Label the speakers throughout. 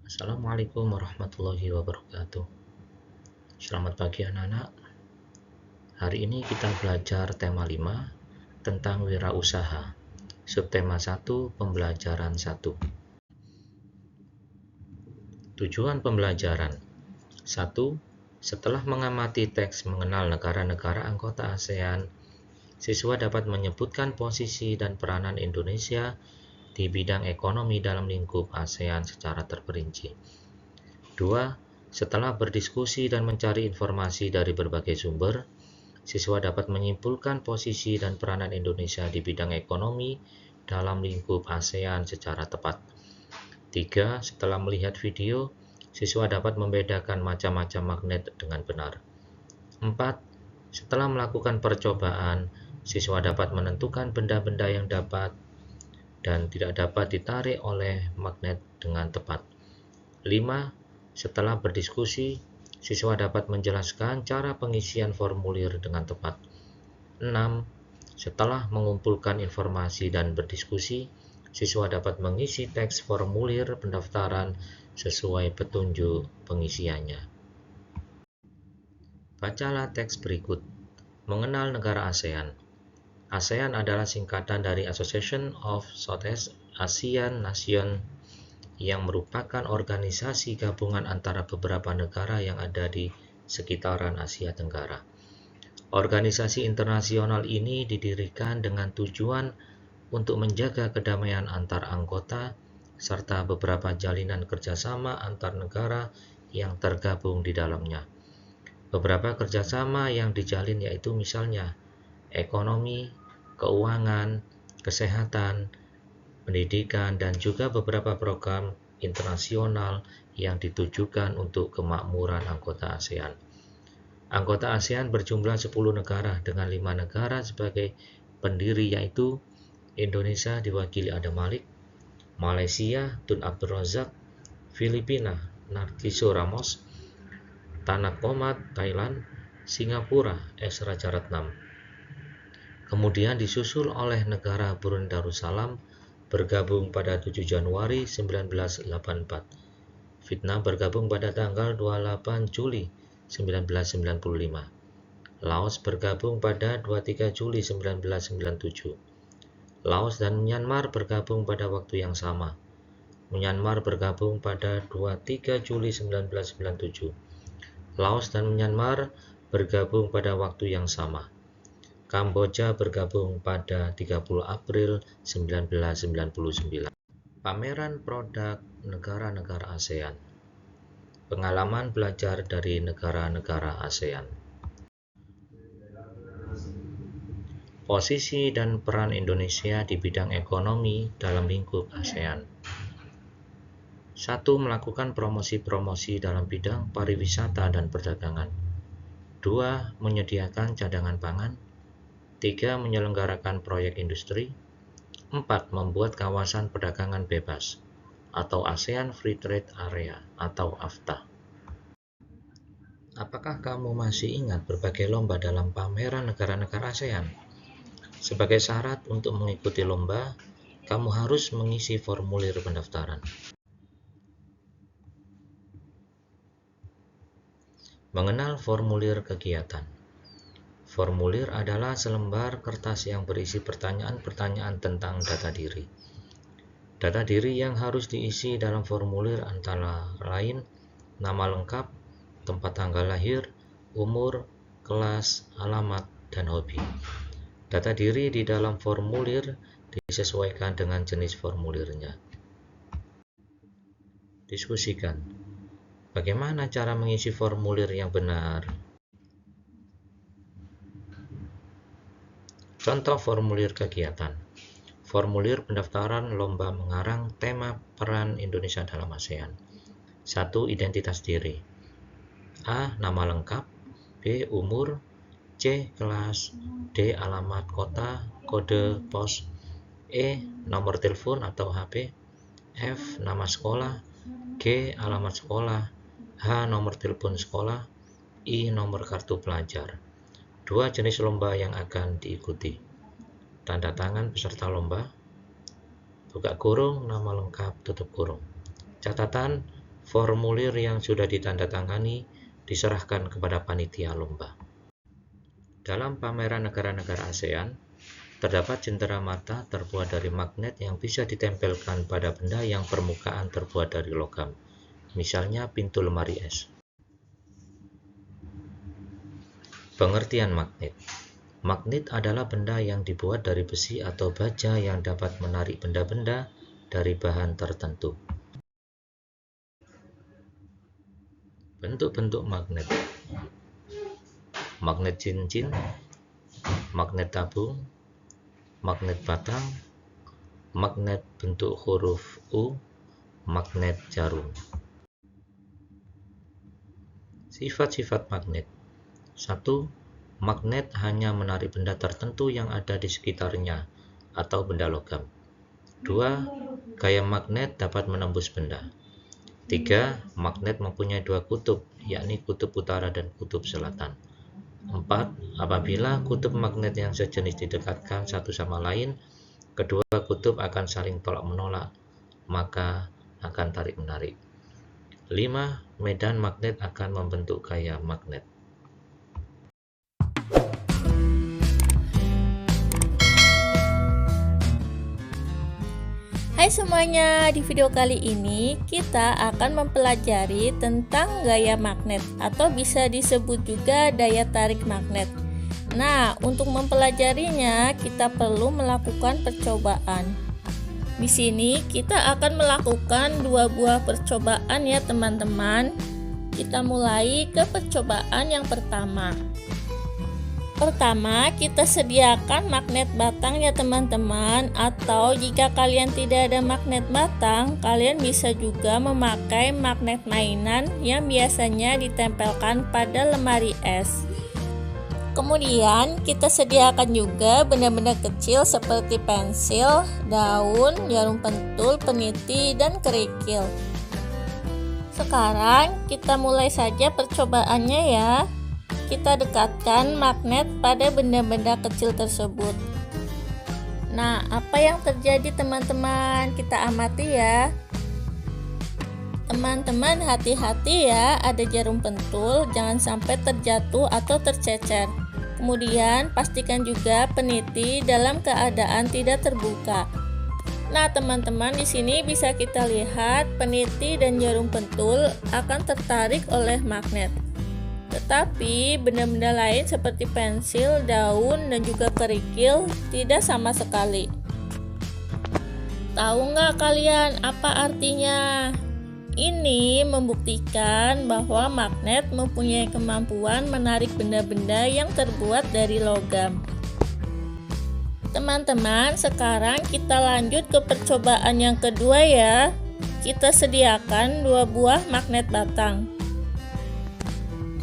Speaker 1: Assalamualaikum warahmatullahi wabarakatuh. Selamat pagi anak-anak. Hari ini kita belajar tema 5 tentang wirausaha. Subtema 1, pembelajaran 1. Tujuan pembelajaran 1. Setelah mengamati teks mengenal negara-negara anggota ASEAN, siswa dapat menyebutkan posisi dan peranan Indonesia di bidang ekonomi dalam lingkup ASEAN secara terperinci. 2. Setelah berdiskusi dan mencari informasi dari berbagai sumber, siswa dapat menyimpulkan posisi dan peranan Indonesia di bidang ekonomi dalam lingkup ASEAN secara tepat. 3. Setelah melihat video, siswa dapat membedakan macam-macam magnet dengan benar. 4. Setelah melakukan percobaan, siswa dapat menentukan benda-benda yang dapat dan tidak dapat ditarik oleh magnet dengan tepat. 5. Setelah berdiskusi, siswa dapat menjelaskan cara pengisian formulir dengan tepat. 6. Setelah mengumpulkan informasi dan berdiskusi, siswa dapat mengisi teks formulir pendaftaran sesuai petunjuk pengisiannya. Bacalah teks berikut. Mengenal negara ASEAN. ASEAN adalah singkatan dari Association of Southeast Asian Nations, yang merupakan organisasi gabungan antara beberapa negara yang ada di sekitaran Asia Tenggara. Organisasi internasional ini didirikan dengan tujuan untuk menjaga kedamaian antar anggota serta beberapa jalinan kerjasama antar negara yang tergabung di dalamnya. Beberapa kerjasama yang dijalin yaitu misalnya ekonomi, keuangan, kesehatan, pendidikan, dan juga beberapa program internasional yang ditujukan untuk kemakmuran anggota ASEAN. Anggota ASEAN berjumlah 10 negara dengan 5 negara sebagai pendiri, yaitu Indonesia diwakili Adam Malik, Malaysia Tun Abdul Razak, Filipina Narciso Ramos, Tanah Komat Thailand, Singapura S. Rajaratnam. Kemudian disusul oleh negara Brunei Darussalam, bergabung pada 7 Januari 1984. Vietnam bergabung pada tanggal 28 Juli 1995. Laos bergabung pada 23 Juli 1997. Laos dan Myanmar bergabung pada waktu yang sama. Myanmar bergabung pada 23 Juli 1997. Laos dan Myanmar bergabung pada waktu yang sama. Kamboja bergabung pada 30 April 1999. Pameran produk negara-negara ASEAN. Pengalaman belajar dari negara-negara ASEAN. Posisi dan peran Indonesia di bidang ekonomi dalam lingkup ASEAN. 1. Melakukan promosi-promosi dalam bidang pariwisata dan perdagangan. 2. Menyediakan cadangan pangan. 3. Menyelenggarakan proyek industri. 4. Membuat kawasan perdagangan bebas atau ASEAN Free Trade Area atau AFTA. Apakah kamu masih ingat berbagai lomba dalam pameran negara-negara ASEAN? Sebagai syarat untuk mengikuti lomba, kamu harus mengisi formulir pendaftaran. Mengenal formulir kegiatan. Formulir adalah selembar kertas yang berisi pertanyaan-pertanyaan tentang data diri. Data diri yang harus diisi dalam formulir antara lain nama lengkap, tempat tanggal lahir, umur, kelas, alamat, dan hobi. Data diri di dalam formulir disesuaikan dengan jenis formulirnya. Diskusikan. Bagaimana cara mengisi formulir yang benar? Contoh formulir kegiatan. Formulir pendaftaran lomba mengarang tema peran Indonesia dalam ASEAN. 1. Identitas diri. A. Nama lengkap. B. Umur. C. Kelas. D. Alamat kota, kode pos. E. Nomor telepon atau HP. F. Nama sekolah. G. Alamat sekolah. H. Nomor telepon sekolah. I. Nomor kartu pelajar. 2. Jenis lomba yang akan diikuti. Tanda tangan peserta lomba. Buka kurung, nama lengkap, tutup kurung. Catatan, Formulir yang sudah ditandatangani diserahkan kepada panitia lomba. Dalam pameran negara-negara ASEAN, terdapat cendera mata terbuat dari magnet yang bisa ditempelkan pada benda yang permukaan terbuat dari logam, misalnya pintu lemari es. Pengertian magnet. Magnet adalah benda yang dibuat dari besi atau baja yang dapat menarik benda-benda dari bahan tertentu. Bentuk-bentuk magnet. Magnet cincin, magnet tabung, magnet batang, magnet bentuk huruf U, magnet jarum. Sifat-sifat magnet. 1. Magnet hanya menarik benda tertentu yang ada di sekitarnya atau benda logam. 2. Gaya magnet dapat menembus benda. 3. Magnet mempunyai dua kutub, yakni kutub utara dan kutub selatan. 4. Apabila kutub magnet yang sejenis didekatkan satu sama lain, kedua kutub akan saling tolak-menolak, maka akan tarik-menarik. 5. Medan magnet akan membentuk gaya magnet.
Speaker 2: Hai semuanya, di video kali ini kita akan mempelajari tentang gaya magnet atau bisa disebut juga daya tarik magnet. Nah, untuk mempelajarinya kita perlu melakukan percobaan. Di sini kita akan melakukan dua buah percobaan ya teman-teman. Kita mulai ke percobaan yang pertama. Pertama, kita sediakan magnet batang ya teman-teman, atau jika kalian tidak ada magnet batang, kalian bisa juga memakai magnet mainan yang biasanya ditempelkan pada lemari es. Kemudian kita sediakan juga benda-benda kecil seperti pensil, daun, jarum pentul, peniti, dan kerikil. Sekarang kita mulai saja percobaannya ya. Kita dekatkan magnet pada benda-benda kecil tersebut. Nah, apa yang terjadi teman-teman? Kita amati ya. Teman-teman hati-hati ya, ada jarum pentul, jangan sampai terjatuh atau tercecer. Kemudian pastikan juga peniti dalam keadaan tidak terbuka. Nah, teman-teman di sini bisa kita lihat peniti dan jarum pentul akan tertarik oleh magnet. Tetapi benda-benda lain seperti pensil, daun, dan juga kerikil tidak sama sekali. Tahu nggak kalian apa artinya? Ini membuktikan bahwa magnet mempunyai kemampuan menarik benda-benda yang terbuat dari logam. Teman-teman, sekarang kita lanjut ke percobaan yang kedua ya. Kita sediakan dua buah magnet batang.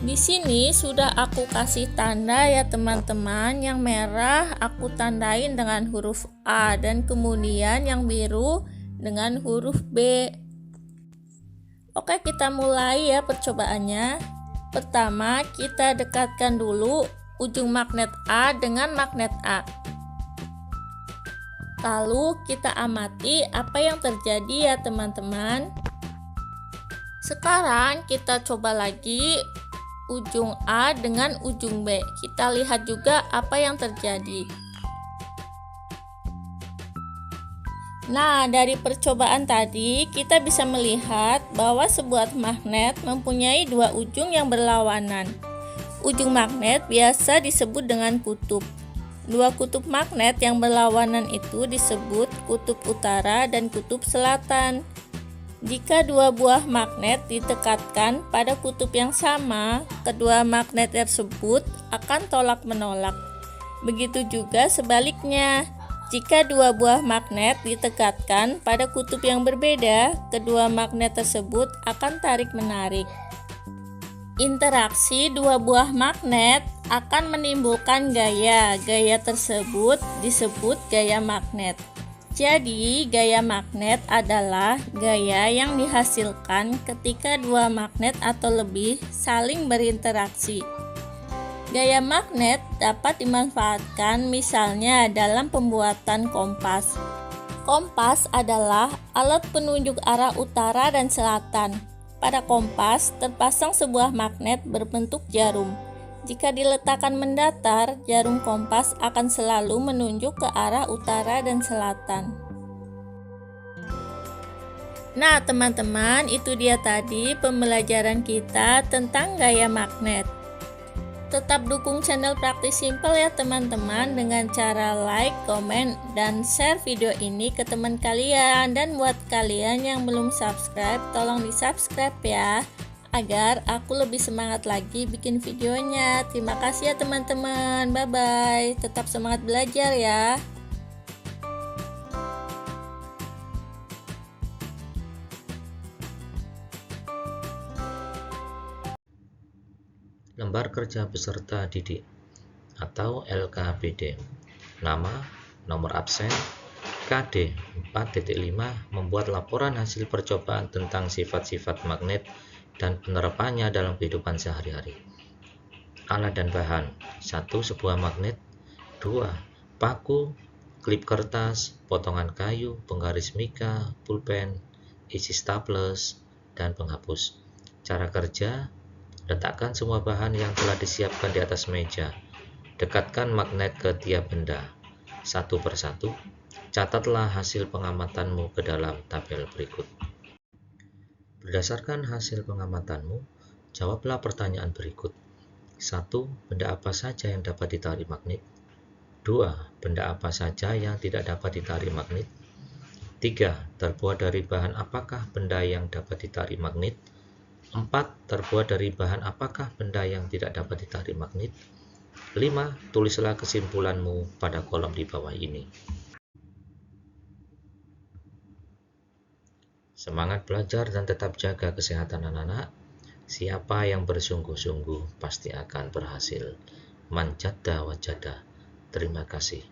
Speaker 2: Di sini sudah aku kasih tanda ya teman-teman. Yang merah aku tandain dengan huruf A dan kemudian yang biru dengan huruf B. Oke, kita mulai ya percobaannya. Pertama, kita dekatkan dulu ujung magnet A dengan magnet A. Lalu kita amati apa yang terjadi ya teman-teman. Sekarang kita coba lagi ujung A dengan ujung B. Kita lihat juga apa yang terjadi. Nah, dari percobaan tadi kita bisa melihat bahwa sebuah magnet mempunyai dua ujung yang berlawanan. Ujung magnet biasa disebut dengan kutub. Dua kutub magnet yang berlawanan itu disebut kutub utara dan kutub selatan. Jika dua buah magnet ditekatkan pada kutub yang sama, kedua magnet tersebut akan tolak-menolak. Begitu juga sebaliknya, jika dua buah magnet ditekatkan pada kutub yang berbeda, kedua magnet tersebut akan tarik-menarik. Interaksi dua buah magnet akan menimbulkan gaya. Gaya tersebut disebut gaya magnet. Jadi, gaya magnet adalah gaya yang dihasilkan ketika dua magnet atau lebih saling berinteraksi. Gaya magnet dapat dimanfaatkan misalnya dalam pembuatan kompas. Kompas adalah alat penunjuk arah utara dan selatan. Pada kompas terpasang sebuah magnet berbentuk jarum. Jika diletakkan mendatar, jarum kompas akan selalu menunjuk ke arah utara dan selatan. Nah, teman-teman, itu dia tadi pembelajaran kita tentang gaya magnet. Tetap dukung channel Praktis Simple ya teman-teman dengan cara like, komen, dan share video ini ke teman kalian. Dan buat kalian yang belum subscribe, tolong di subscribe ya, agar aku lebih semangat lagi bikin videonya. Terima kasih ya teman-teman, bye-bye. Tetap semangat belajar ya.
Speaker 1: Lembar kerja peserta didik atau LKPD. Nama, nomor absen, KD 4.5 membuat laporan hasil percobaan tentang sifat-sifat magnet dan penerapannya dalam kehidupan sehari-hari. Alat dan bahan: 1. Sebuah magnet. 2. Paku, klip kertas, potongan kayu, penggaris mika, pulpen, isi staples, dan penghapus. Cara kerja: letakkan semua bahan yang telah disiapkan di atas meja. Dekatkan magnet ke tiap benda, satu persatu. Catatlah hasil pengamatanmu ke dalam tabel berikut. Berdasarkan hasil pengamatanmu, jawablah pertanyaan berikut. 1. Benda apa saja yang dapat ditarik magnet? 2. Benda apa saja yang tidak dapat ditarik magnet? 3. Terbuat dari bahan apakah benda yang dapat ditarik magnet? 4. Terbuat dari bahan apakah benda yang tidak dapat ditarik magnet? 5. Tulislah kesimpulanmu pada kolom di bawah ini. Semangat belajar dan tetap jaga kesehatan anak-anak. Siapa yang bersungguh-sungguh pasti akan berhasil. Man jadda wa jadda. Terima kasih.